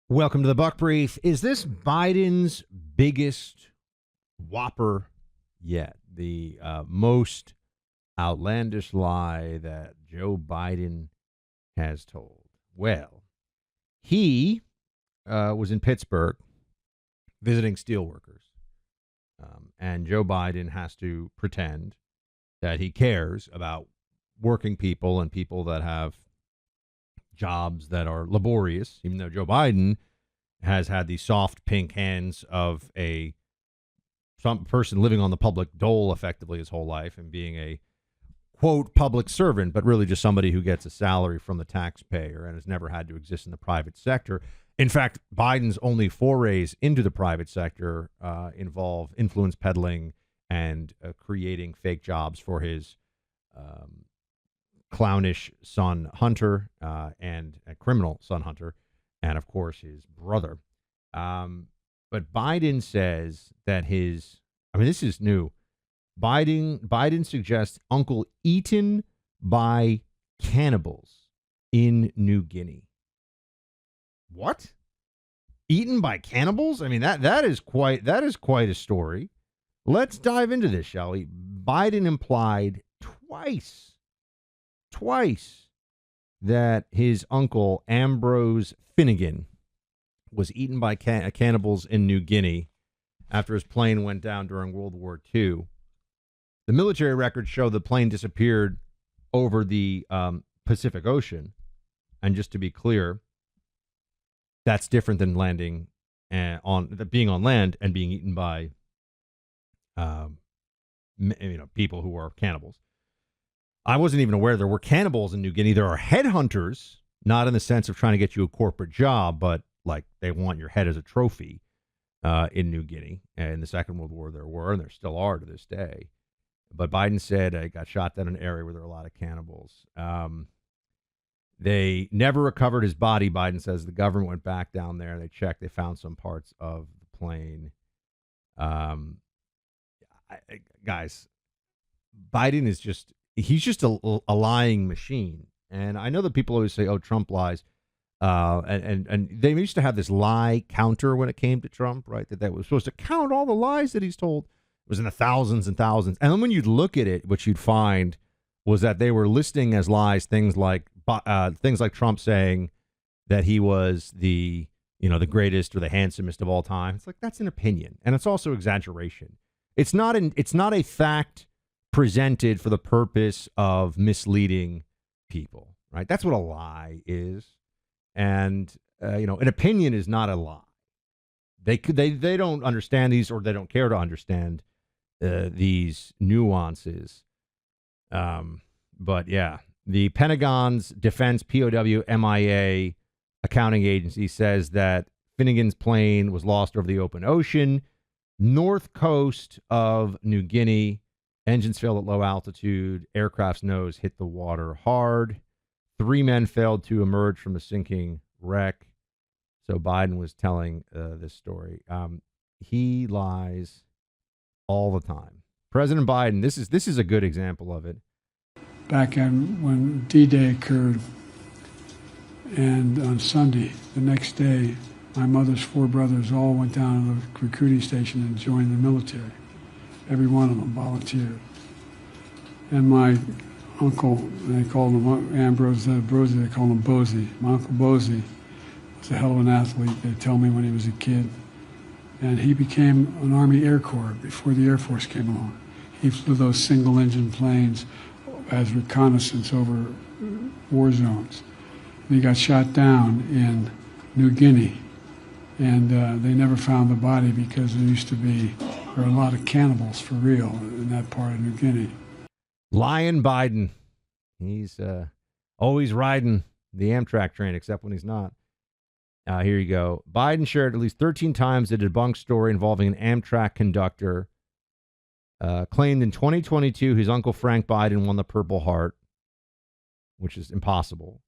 Welcome to the Buck Brief. Is this Biden's biggest whopper yet? The most outlandish lie that Joe Biden has told? Well, he was in Pittsburgh visiting steelworkers, and Joe Biden has to pretend that he cares about working people and people that have jobs that are laborious, even though Joe Biden has had the soft pink hands of some person living on the public dole effectively his whole life and being a quote public servant, but really just somebody who gets a salary from the taxpayer and has never had to exist in the private sector. In fact, Biden's only forays into the private sector involve influence peddling and creating fake jobs for his clownish son Hunter and a criminal son Hunter, and of course his brother. But Biden says that this is new. Biden suggests uncle eaten by cannibals in New Guinea. What? Eaten by cannibals? I mean, that is quite a story. Let's dive into this, shall we? Biden implied twice that his uncle Ambrose Finnegan was eaten by cannibals in New Guinea after his plane went down during World War II. The military records show the plane disappeared over the Pacific Ocean. And just to be clear, that's different than being on land and being eaten by people who are cannibals. I wasn't even aware there were cannibals in New Guinea. There are headhunters, not in the sense of trying to get you a corporate job, but like they want your head as a trophy in New Guinea. And in the Second World War, there were, and there still are to this day. But Biden said I got shot down in an area where there were a lot of cannibals. They never recovered his body, Biden says. The government went back down there. They checked. They found some parts of the plane. Guys, Biden is he's just a lying machine. And I know that people always say, oh, Trump lies. And they used to have this lie counter when it came to Trump, right? That was supposed to count all the lies that he's told. It was in the thousands and thousands. And then when you'd look at it, what you'd find was that they were listing as lies things like Trump saying that he was the greatest or the handsomest of all time. It's like, that's an opinion. And it's also exaggeration. It's not a fact presented for the purpose of misleading people, right? That's what a lie is. And, an opinion is not a lie. They don't understand these, or they don't care to understand these nuances. But yeah, the Pentagon's Defense POW MIA accounting agency says that Finnegan's plane was lost over the open ocean, north coast of New Guinea. Engines failed at low altitude. Aircraft's nose hit the water hard. 3 men failed to emerge from a sinking wreck. So Biden was telling this story. He lies all the time. President Biden, this is a good example of it. Back when D-Day occurred, and on Sunday, the next day, my mother's 4 brothers all went down to the recruiting station and joined the military. Every one of them volunteered. And my uncle, they called him Ambrose Brosey, they called him Bosey. My Uncle Bosey was a hell of an athlete, they tell me, when he was a kid. And he became an Army Air Corps before the Air Force came along. He flew those single-engine planes as reconnaissance over war zones. And he got shot down in New Guinea. And they never found the body because there were a lot of cannibals for real in that part of New Guinea. Lion Biden. He's always riding the Amtrak train, except when he's not. Here you go. Biden shared at least 13 times a debunked story involving an Amtrak conductor. Claimed in 2022 his uncle Frank Biden won the Purple Heart, which is impossible.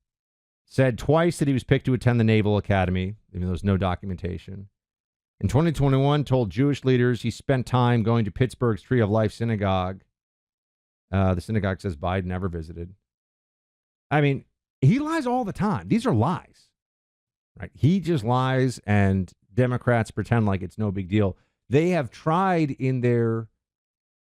Said twice that he was picked to attend the Naval Academy, even though there's no documentation. In 2021, told Jewish leaders he spent time going to Pittsburgh's Tree of Life synagogue. The synagogue says Biden never visited. I mean, he lies all the time. These are lies, right? He just lies, and Democrats pretend like it's no big deal. They have tried in their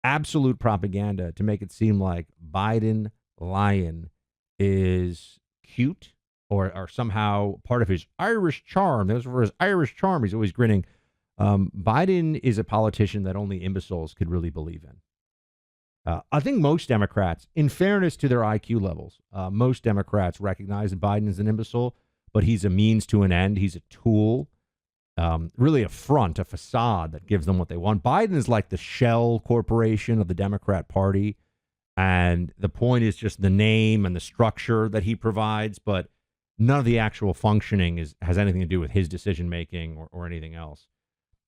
absolute propaganda to make it seem like Biden lying is cute or somehow part of his Irish charm. Those were his Irish charm. He's always grinning. Biden is a politician that only imbeciles could really believe in. I think most Democrats, in fairness to their IQ levels, most Democrats recognize that Biden is an imbecile, but he's a means to an end. He's a tool, really a front, a facade that gives them what they want. Biden is like the shell corporation of the Democrat Party, and the point is just the name and the structure that he provides, but none of the actual functioning has anything to do with his decision-making or anything else.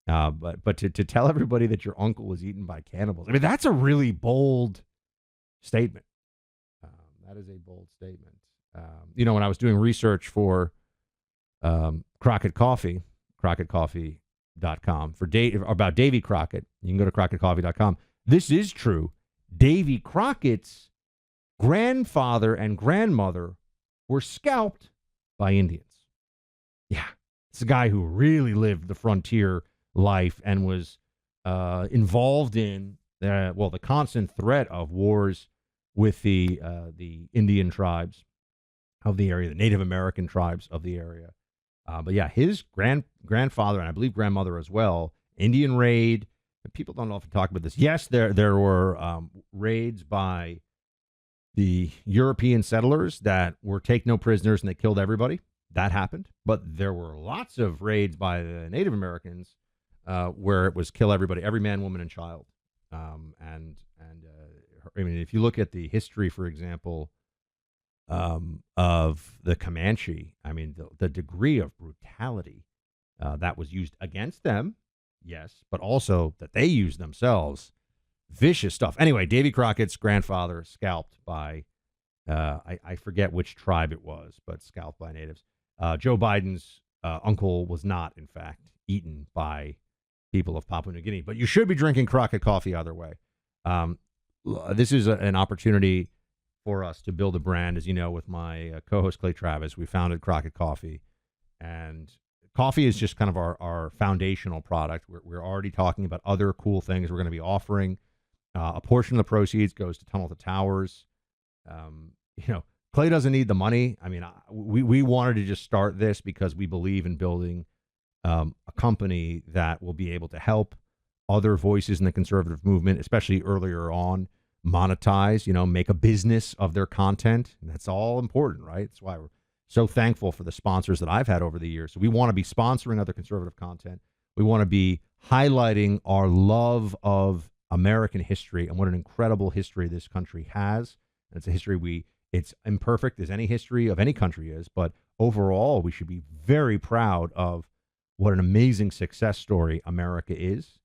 But to tell everybody that your uncle was eaten by cannibals, I mean, that's a really bold statement. That is a bold statement. When I was doing research for Crockett Coffee, CrockettCoffee.com, about Davy Crockett, you can go to CrockettCoffee.com. This is true. Davy Crockett's grandfather and grandmother were scalped by Indians. Yeah, it's a guy who really lived the frontier life and was involved in the constant threat of wars with the Indian tribes of the area, the Native American tribes of the area. But yeah, his grandfather and I believe grandmother as well, Indian raid. People don't often talk about this. Yes, there were raids by the European settlers that were take no prisoners and they killed everybody. That happened. But there were lots of raids by the Native Americans where it was kill everybody, every man, woman, and child. I mean, if you look at the history, for example, of the Comanche, I mean, the degree of brutality that was used against them, yes, but also that they used themselves, vicious stuff. Anyway, Davy Crockett's grandfather scalped by, I forget which tribe it was, but scalped by natives. Joe Biden's uncle was not, in fact, eaten by people of Papua New Guinea. But you should be drinking Crockett coffee either way. This is an opportunity for us to build a brand. As you know, with my co-host Clay Travis, we founded Crockett Coffee. And coffee is just kind of our foundational product. We're already talking about other cool things we're going to be offering. A portion of the proceeds goes to Tunnel to Towers. Clay doesn't need the money. I mean, we wanted to just start this because we believe in building a company that will be able to help other voices in the conservative movement, especially earlier on, monetize, make a business of their content. And that's all important, right? That's why we're so thankful for the sponsors that I've had over the years. So we want to be sponsoring other conservative content. We want to be highlighting our love of American history and what an incredible history this country has. And it's a history it's imperfect as any history of any country is, but overall, we should be very proud of what an amazing success story America is.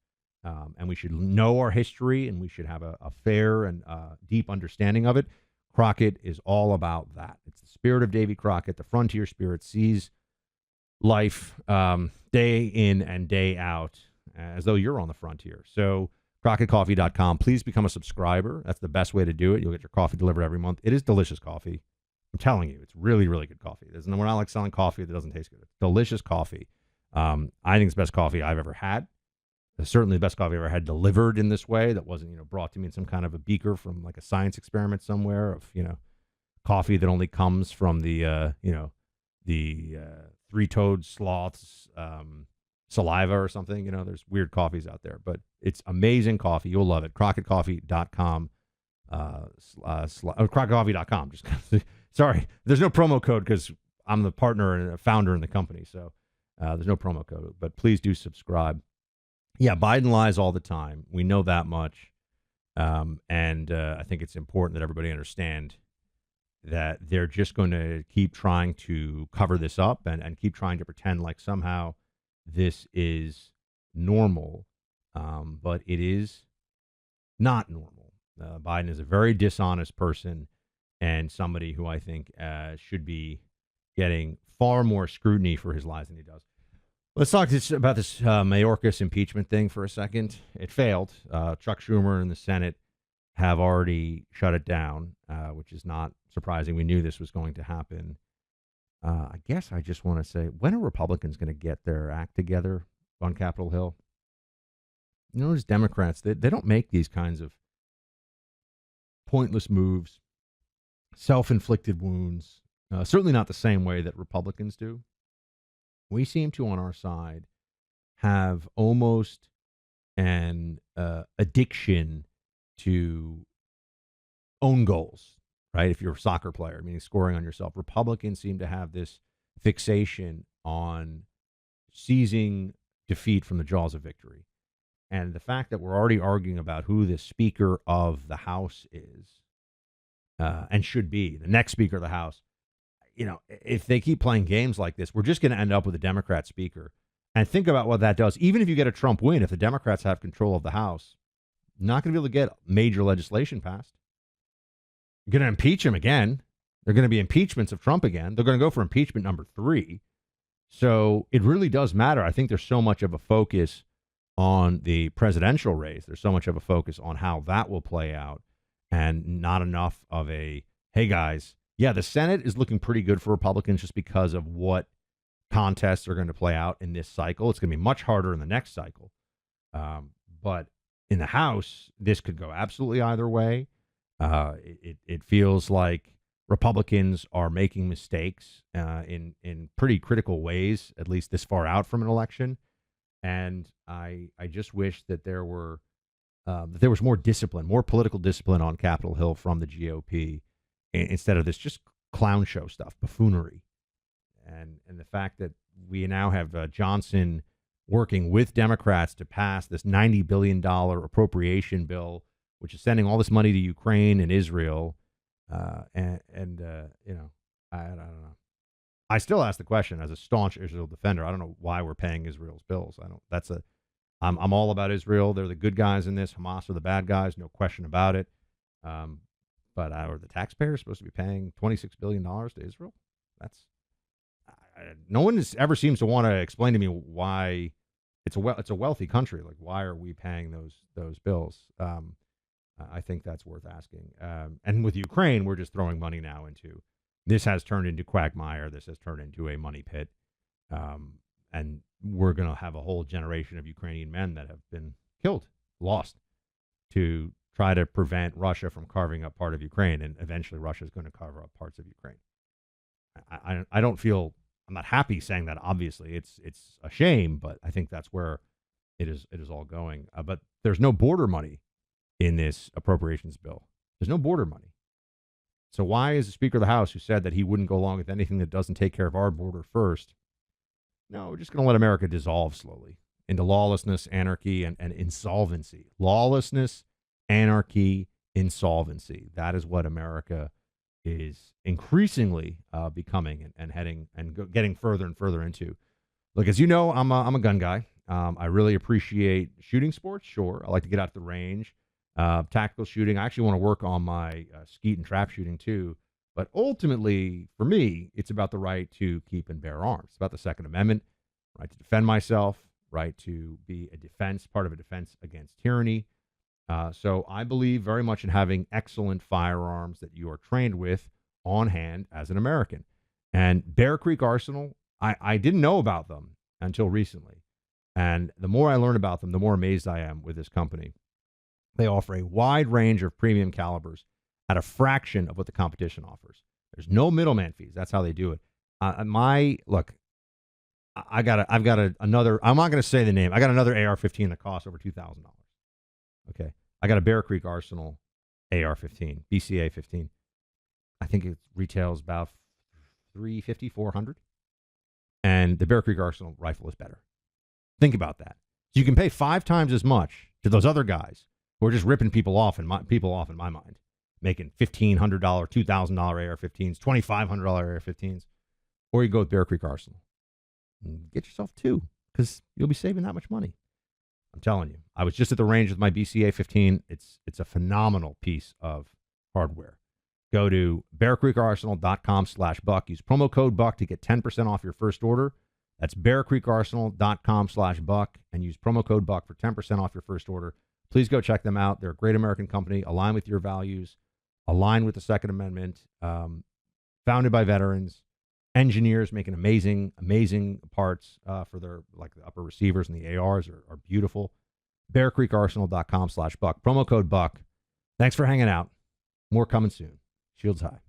And we should know our history, and we should have a fair and deep understanding of it. Crockett is all about that. It's the spirit of Davy Crockett. The frontier spirit sees life day in and day out as though you're on the frontier. So CrockettCoffee.com. Please become a subscriber. That's the best way to do it. You'll get your coffee delivered every month. It is delicious coffee. I'm telling you, it's really, really good coffee. We're not like selling coffee that doesn't taste good. It's delicious coffee. I think it's the best coffee I've ever had. It's certainly the best coffee I've ever had delivered in this way that wasn't, brought to me in some kind of a beaker from like a science experiment somewhere of, coffee that only comes from the three-toed sloth's saliva or something. There's weird coffees out there, but it's amazing coffee. You'll love it. CrockettCoffee.com, CrockettCoffee.com. Just sorry, there's no promo code because I'm the partner and a founder in the company, so there's no promo code. But please do subscribe. Yeah, Biden lies all the time. We know that much, and I think it's important that everybody understand that they're just going to keep trying to cover this up and keep trying to pretend like somehow this is normal, but it is not normal. Biden is a very dishonest person and somebody who I think should be getting far more scrutiny for his lies than he does. Let's talk about this Mayorkas impeachment thing for a second. It failed. Chuck Schumer and the Senate have already shut it down, which is not surprising. We knew this was going to happen. I guess I just want to say, when are Republicans going to get their act together on Capitol Hill? You know, as Democrats, they don't make these kinds of pointless moves, self-inflicted wounds, certainly not the same way that Republicans do. We seem to, on our side, have almost an addiction to own goals, right? If you're a soccer player, meaning scoring on yourself. Republicans seem to have this fixation on seizing defeat from the jaws of victory. And the fact that we're already arguing about who the Speaker of the House is and should be, the next Speaker of the House, you know, if they keep playing games like this, we're just going to end up with a Democrat Speaker. And think about what that does. Even if you get a Trump win, if the Democrats have control of the House, not going to be able to get major legislation passed. You're going to impeach him again. There are going to be impeachments of Trump again. They're going to go for impeachment number 3. So it really does matter. I think there's so much of a focus on the presidential race. There's so much of a focus on how that will play out, and not enough of a, hey guys, yeah, the Senate is looking pretty good for Republicans just because of what contests are going to play out in this cycle. It's going to be much harder in the next cycle. But in the House, this could go absolutely either way. It feels like Republicans are making mistakes in pretty critical ways, at least this far out from an election. And I just wish that there was more discipline, more political discipline on Capitol Hill from the GOP instead of this just clown show stuff, buffoonery. And the fact that we now have Johnson working with Democrats to pass this $90 billion appropriation bill, which is sending all this money to Ukraine and Israel. You know, I don't know. I still ask the question as a staunch Israel defender. I don't know why we're paying Israel's bills. I'm all about Israel. They're the good guys in this. Hamas are the bad guys, no question about it. But are the taxpayers supposed to be paying $26 billion to Israel? No one ever seems to want to explain to me why it's a wealthy country. Like, why are we paying those bills? I think that's worth asking. And with Ukraine, we're just throwing money now into. This has turned into quagmire. This has turned into a money pit. And we're going to have a whole generation of Ukrainian men that have been killed, lost, to try to prevent Russia from carving up part of Ukraine. And eventually Russia is going to carve up parts of Ukraine. I don't feel, I'm not happy saying that, obviously. It's a shame, but I think that's where it is all going. But there's no border money in this appropriations bill. There's no border money. So why is the Speaker of the House, who said that he wouldn't go along with anything that doesn't take care of our border first? No, we're just going to let America dissolve slowly into lawlessness, anarchy, and insolvency. Lawlessness, anarchy, insolvency. That is what America is increasingly becoming and heading and getting further and further into. Look, as you know, I'm a gun guy. I really appreciate shooting sports. Sure, I like to get out to the range. Tactical shooting. I actually want to work on my skeet and trap shooting too. But ultimately, for me, it's about the right to keep and bear arms. It's about the Second Amendment, right to defend myself, right to be a defense, part of a defense against tyranny. So I believe very much in having excellent firearms that you are trained with on hand as an American. And Bear Creek Arsenal, I didn't know about them until recently. And the more I learn about them, the more amazed I am with this company. They offer a wide range of premium calibers at a fraction of what the competition offers. There's no middleman fees. That's how they do it. I've got another. I'm not going to say the name. I got another AR-15 that costs over $2,000. Okay, I got a Bear Creek Arsenal AR-15, BCA-15. I think it retails about $350, $400, and the Bear Creek Arsenal rifle is better. Think about that. So you can pay 5 times as much to those other guys who are just ripping people off in my mind, making $1,500, $2,000 AR-15s, $2,500 AR-15s, or you go with Bear Creek Arsenal and get yourself 2 because you'll be saving that much money. I'm telling you, I was just at the range with my BCA-15. It's a phenomenal piece of hardware. Go to bearcreekarsenal.com/buck. Use promo code BUCK to get 10% off your first order. That's bearcreekarsenal.com/buck and use promo code BUCK for 10% off your first order. Please go check them out. They're a great American company, aligned with your values, aligned with the Second Amendment, founded by veterans, engineers making amazing parts for their, like, the upper receivers, and the ARs are beautiful. BearCreekArsenal.com/Buck. Promo code Buck. Thanks for hanging out. More coming soon. Shields high.